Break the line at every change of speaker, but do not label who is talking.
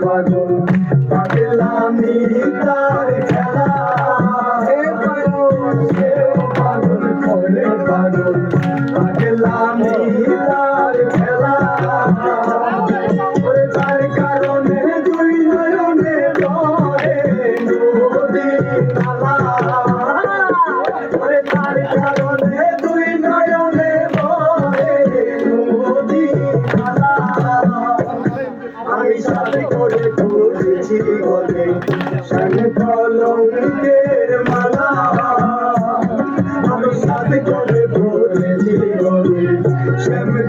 পাগল পাগলামি তার খেলা হে পাগল সেও পাগল করে পাগল পাগলামি তার খেলা ওরে তার কারণে দুই নয়নে পড়ে নদী নালা ওরে তার কারণে দুই নয়নে পড়ে নদী নালা আমি সাথে করে ঘুরেছি বলে সামনে কলঙ্কের মালা আমি সাথে করে ঘুরেছি বলে সামনে